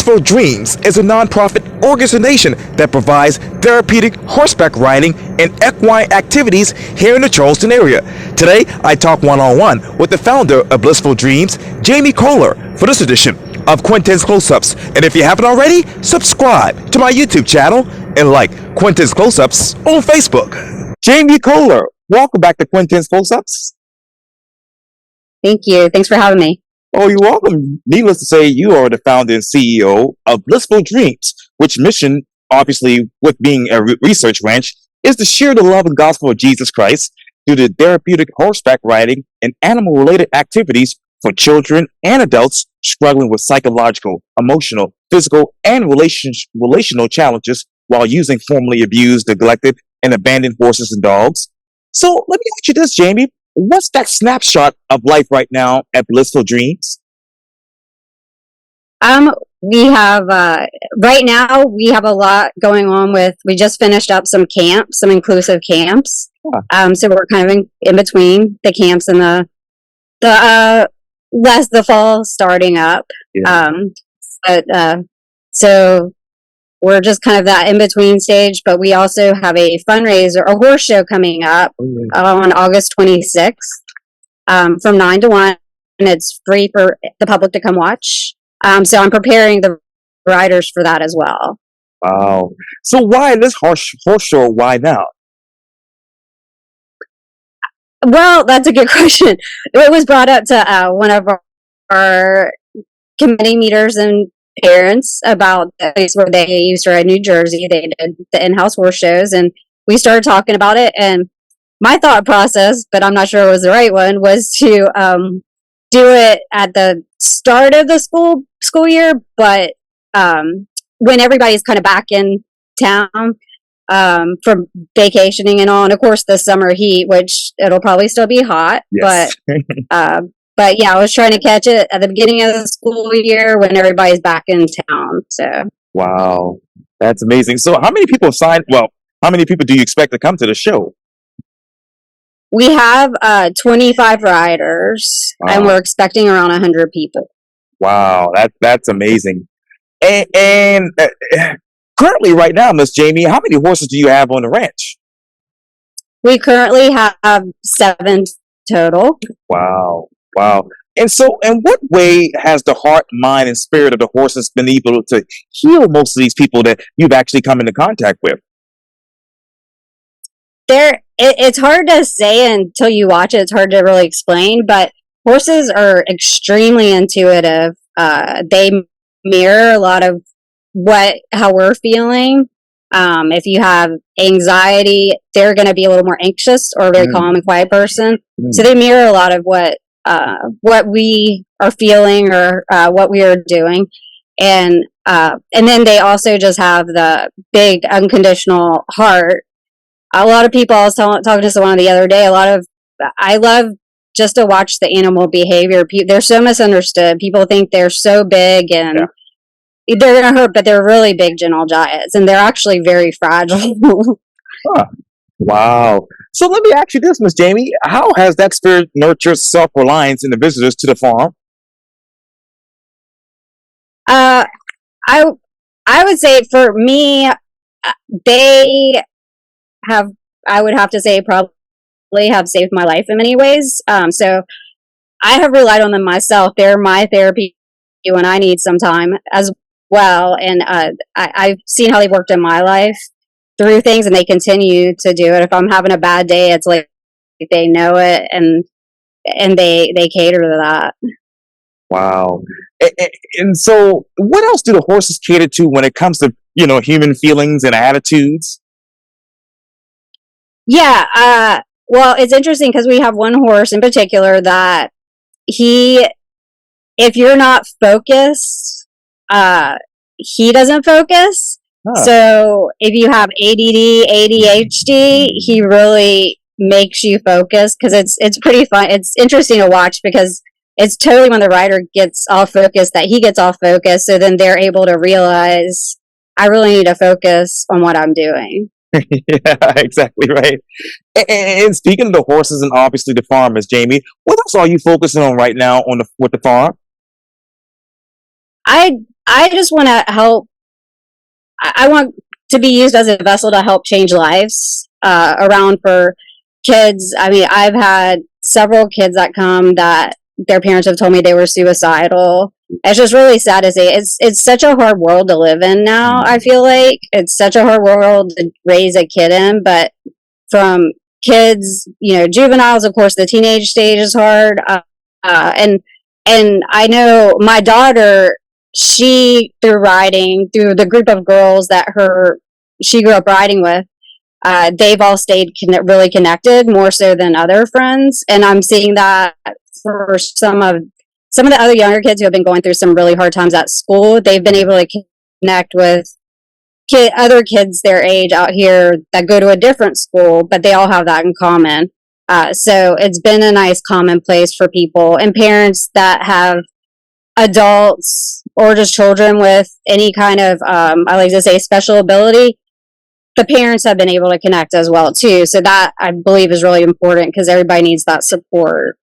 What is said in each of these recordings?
Blissful Dreams is a nonprofit organization that provides therapeutic horseback riding and equine activities here in the Charleston area. Today, I talk one-on-one with the founder of Blissful Dreams, Jamie Kohler, for this edition of Quintin's Close-Ups. And if you haven't already, subscribe to my YouTube channel and like Quintin's Close-Ups on Facebook. Jamie Kohler, welcome back to Quintin's Close-Ups. Thank you. Thanks for having me. Oh, you're welcome. Needless to say, you are the founder and CEO of Blissful Dreams, which mission, obviously, with being a research ranch, is to share the love and gospel of Jesus Christ through the therapeutic horseback riding and animal-related activities for children and adults struggling with psychological, emotional, physical, and relational challenges while using formerly abused, neglected, and abandoned horses and dogs. So let me ask you this, Jamie. What's that snapshot of life right now at Blissful Dreams? We have, right now, we have a lot going on we just finished up some camps, some inclusive camps. Yeah. So we're kind of in between the camps and the fall starting up. Yeah. So we're just kind of that in-between stage, but we also have a fundraiser, a horse show coming up on August 26th from 9 to 1, and it's free for the public to come watch. So I'm preparing the riders for that as well. Wow. So why this horse show? Why now? Well, that's a good question. It was brought up to one of our committee meeters and parents about the place where they used to ride New Jersey. They did the in-house horse shows, and we started talking about it. And my thought process, but I'm not sure it was the right one, was to do it at the start of the school year, but when everybody's kind of back in town from vacationing and all. And of course, the summer heat, which it'll probably still be hot, yes. But yeah, I was trying to catch it at the beginning of the school year when everybody's back in town. So wow, that's amazing. So how many people signed? Well, how many people do you expect to come to the show? We have 25 riders, and we're expecting around 100 people. Wow, that's amazing. And currently, right now, Miss Jamie, how many horses do you have on the ranch? We currently have 7 total. Wow. Wow. And so, in what way has the heart, mind, and spirit of the horses been able to heal most of these people that you've actually come into contact with? It's hard to say until you watch it. It's hard to really explain, but horses are extremely intuitive. They mirror a lot of how we're feling. If you have anxiety, they're going to be a little more anxious or a very calm and quiet person. So they mirror a lot of what we are feeling or what we are doing, and then they also just have the big unconditional heart. A lot of people, I was talking to someone the other day, I love just to watch the animal behavior. They're so misunderstood. People think they're so big and they're going to hurt, but they're really big, gentle giants, and they're actually very fragile. Huh. Wow. So let me ask you this, Miss Jamie. How has that spirit nurtured self-reliance in the visitors to the farm? I would say for me, I would have to say probably have saved my life in many ways. So I have relied on them myself. They're my therapy when I need some time as well. And I've seen how they've worked in my life through things, and they continue to do it. If I'm having a bad day, it's like they know it, and they cater to that. Wow. And so what else do the horses cater to when it comes to, human feelings and attitudes? Yeah. Well, it's interesting because we have one horse in particular that if you're not focused, he doesn't focus. Huh. So if you have ADD, ADHD, he really makes you focus, because it's pretty fun. It's interesting to watch because it's totally when the rider gets off focus that he gets off focus. So then they're able to realize, I really need to focus on what I'm doing. Yeah, exactly right. And speaking of the horses and obviously the farmers, Jamie, what else are you focusing on right now with the farm? I I just want to help. I want to be used as a vessel to help change lives around for kids. I mean, I've had several kids that come that their parents have told me they were suicidal. It's just really sad to say. It's such a hard world to live in now. I feel like it's such a hard world to raise a kid in, but from kids, juveniles, of course, the teenage stage is hard. And I know my daughter, she through riding, through the group of girls that she grew up riding with, they've all stayed really connected more so than other friends, and I'm seeing that for some of the other younger kids who have been going through some really hard times at school. They've been able to connect with other kids their age out here that go to a different school, but they all have that in common. So it's been a nice common place for people and parents that have adults or just children with any kind of, I like to say, special ability. The parents have been able to connect as well too. So that, I believe, is really important because everybody needs that support.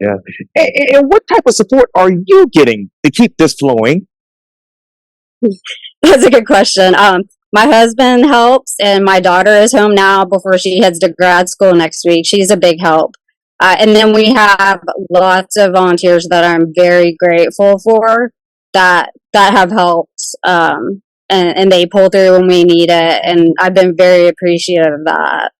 Yeah. And what type of support are you getting to keep this flowing? That's a good question. My husband helps, and my daughter is home now before she heads to grad school next week. She's a big help. And then we have lots of volunteers that I'm very grateful for that have helped, and they pull through when we need it. And I've been very appreciative of that.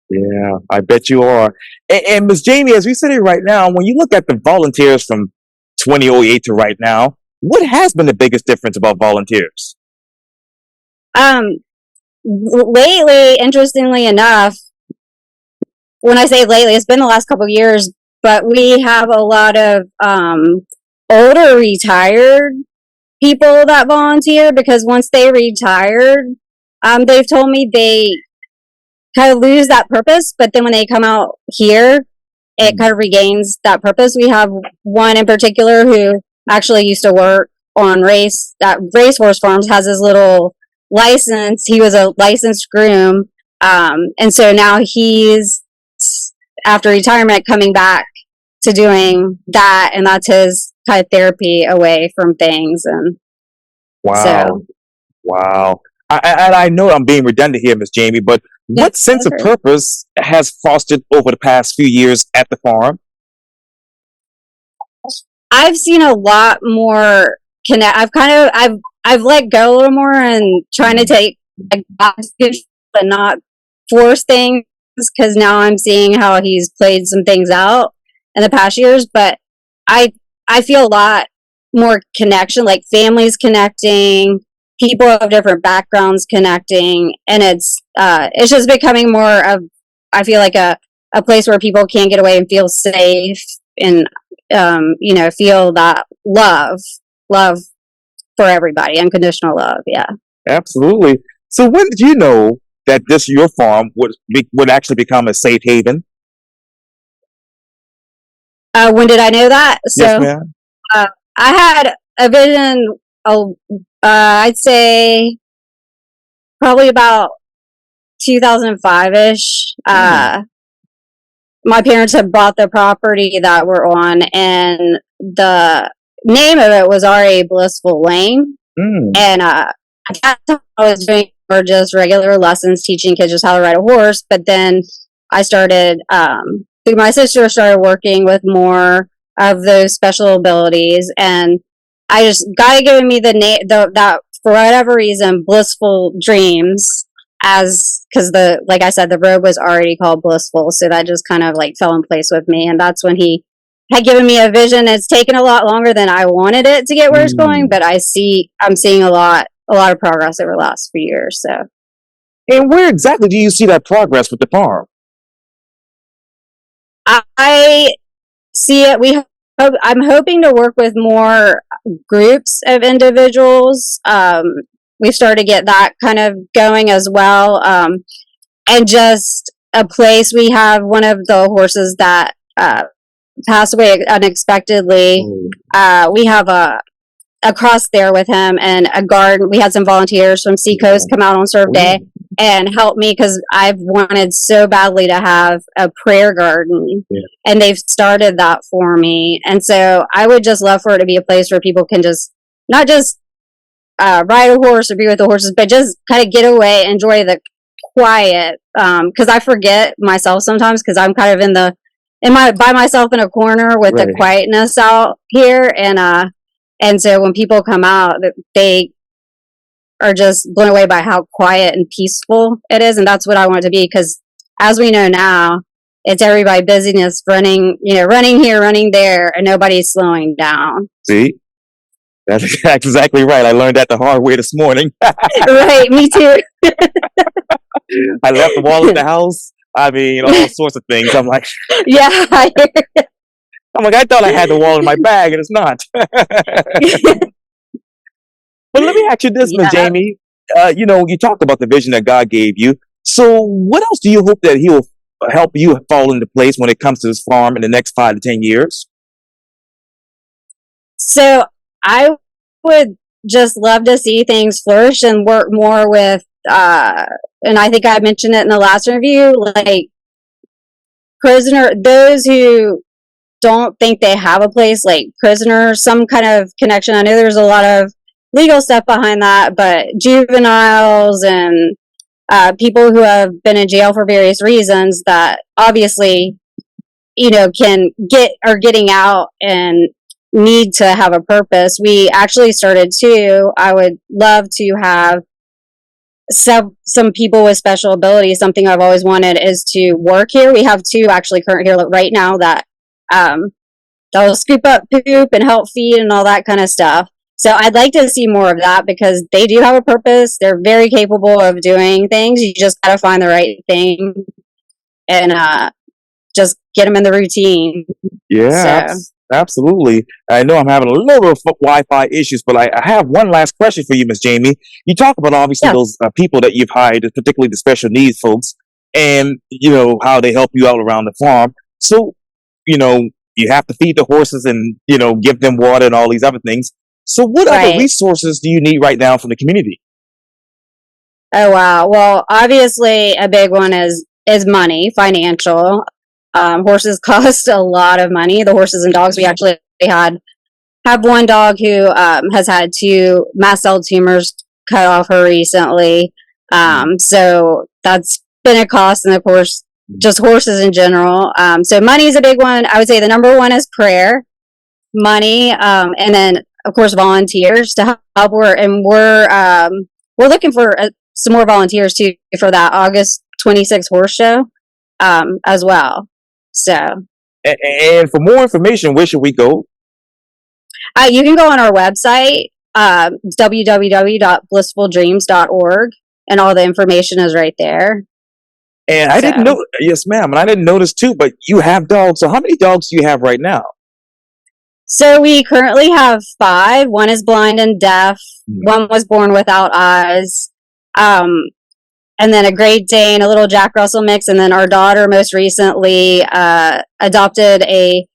Yeah, I bet you are. And Ms. Jamie, as we sit here right now, when you look at the volunteers from 2008 to right now, what has been the biggest difference about volunteers? Lately, interestingly enough, when I say lately, it's been the last couple of years, but we have a lot of older retired people that volunteer because once they retired, they've told me they kind of lose that purpose, but then when they come out here, it kind of regains that purpose. We have one in particular who actually used to work on racehorse farms, has his little license. He was a licensed groom, and so now he's, after retirement, coming back to doing that, and that's his kind of therapy away from things. And wow, wow. I know I'm being redundant here, Miss Jamie, but what sense of purpose has fostered over the past few years at the farm? I've seen a lot more connect. I've let go a little more and trying to take and not force things, because now I'm seeing how he's played some things out in the past years. But I feel a lot more connection, like families connecting, people of different backgrounds connecting, and it's just becoming more of, I feel like, a place where people can get away and feel safe and feel that love for everybody, unconditional love. Yeah, absolutely. So when did you know that your farm would actually become a safe haven? When did I know that? So, yes, ma'am. I had a vision. I'd say probably about 2005-ish. My parents had bought the property that we're on, and the name of it was R.A. Blissful Lane. And at that time, I was doing more just regular lessons, teaching kids just how to ride a horse. But then I started, through my sister, started working with more of those special abilities, and I just God had given me the name that for whatever reason, Blissful Dreams, because like I said, the road was already called Blissful, so that just kind of like fell in place with me. And that's when he had given me a vision. It's taken a lot longer than I wanted it to get where it's going, but I'm seeing a lot of progress over the last few years. So, and where exactly do you see that progress with the farm? I see it. I'm hoping to work with more groups of individuals. We started to get that kind of going as well. And just a place, we have one of the horses that passed away unexpectedly. We have a cross there with him and a garden. We had some volunteers from Seacoast come out on serve day and help me, because I've wanted so badly to have a prayer garden, and they've started that for me. And so I would just love for it to be a place where people can just not just ride a horse or be with the horses, but just kind of get away, enjoy the quiet. Because I forget myself sometimes because I'm kind of by myself in a corner with the Right. quietness out here, and so when people come out, they are just blown away by how quiet and peaceful it is, and that's what I want it to be. Because as we know now, it's everybody busyness, running here, running there, and nobody's slowing down. See, that's exactly right. I learned that the hard way this morning. Right, me too. I left the wall at the house. I mean, all sorts of things. Yeah. I thought I had the wall in my bag, and it's not. But let me ask you this, Miss Yeah. Jamie. You talked about the vision that God gave you. So, what else do you hope that He will help you fall into place when it comes to this farm in the next 5 to 10 years? So I would just love to see things flourish and work more with, and I think I mentioned it in the last review, like those who don't think they have a place, like prisoners, some kind of connection. I know there's a lot of legal stuff behind that, but juveniles and people who have been in jail for various reasons that obviously, are getting out and need to have a purpose. We actually started too. I would love to have some people with special abilities. Something I've always wanted is to work here. We have two actually current here right now that they'll scoop up poop and help feed and all that kind of stuff. So I'd like to see more of that because they do have a purpose. They're very capable of doing things. You just got to find the right thing and just get them in the routine. Yeah, So absolutely. I know I'm having a little Wi-Fi issues, but I have one last question for you, Miss Jamie. You talk about obviously yeah, those people that you've hired, particularly the special needs folks, and how they help you out around the farm. So, you know, you have to feed the horses and give them water and all these other things. So, what other right. resources do you need right now from the community? Oh wow. Well, obviously a big one is money, financial. Horses cost a lot of money. The horses and dogs. We actually have one dog who has had 2 mast cell tumors cut off her recently. So that's been a cost, and of course, just horses in general. So money is a big one. I would say the number one is prayer, money, and then of course volunteers to help. We're looking for some more volunteers too for that August 26th horse show as well. So And for more information, where should we go? you can go on our website, www.blissfuldreams.org, and all the information is right there. And I didn't So, know, yes, ma'am, and I didn't notice too, but you have dogs. So how many dogs do you have right now? so we currently have 5. One is blind and deaf. Mm. One was born without eyes. And then a Great Dane, a little Jack Russell mix, and then our daughter most recently adopted a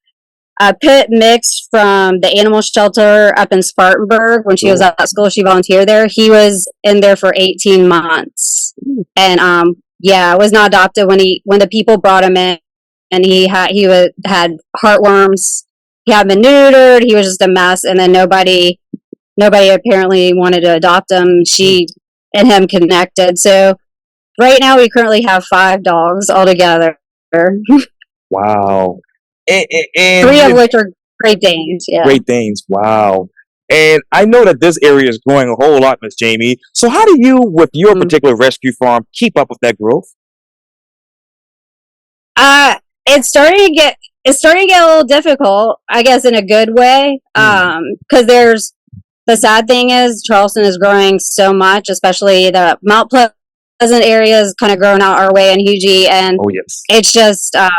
pit mix from the animal shelter up in Spartanburg. When she was at school, she volunteered there. He was in there for 18 months, and was not adopted when the people brought him in, and he had heartworms. He had been neutered. He was just a mess, and then nobody apparently wanted to adopt him. She and him connected. So right now we currently have 5 dogs altogether. Wow. And 3 of which are Great Danes. Yeah. Great Danes. Wow. And I know that this area is growing a whole lot, Miss Jamie. So how do you, with your particular rescue farm, keep up with that growth? It's starting to get a little difficult, I guess, in a good way. Because there's the sad thing is Charleston is growing so much, especially the Mount Pleasant area is kind of growing out our way in Hugie, and Oh, yes. it's just a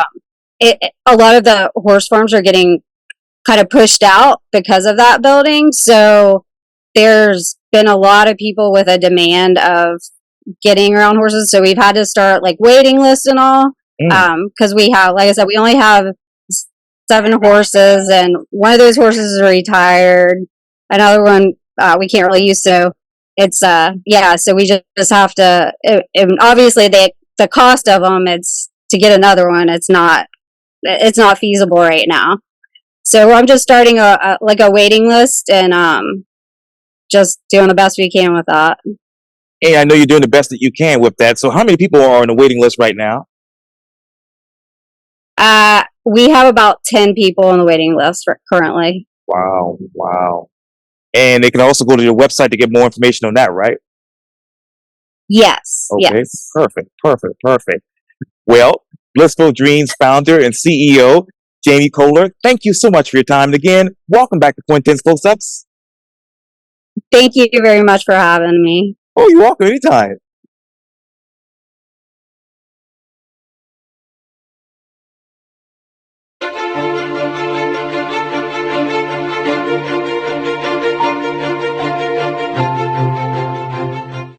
lot of the horse farms are getting kind of pushed out because of that building. So there's been a lot of people with a demand of getting around horses. So we've had to start like waiting lists and all. Because we have, like I said, we only have 7 horses, and one of those horses is retired. Another one we can't really use. So it's so we just have to. Obviously, the cost of them, it's to get another one. It's not feasible right now. So I'm just starting a waiting list, and just doing the best we can with that. And I know you're doing the best that you can with that. So how many people are on the waiting list right now? We have about 10 people on the waiting list currently. Wow, wow. And they can also go to your website to get more information on that, right? Yes. Okay, Yes. perfect. Well, Blissful Dreams founder and CEO, Jamie Kohler, thank you so much for your time. And again, welcome back to Quintin's Close-Ups. Thank you very much for having me. Oh, you're welcome anytime.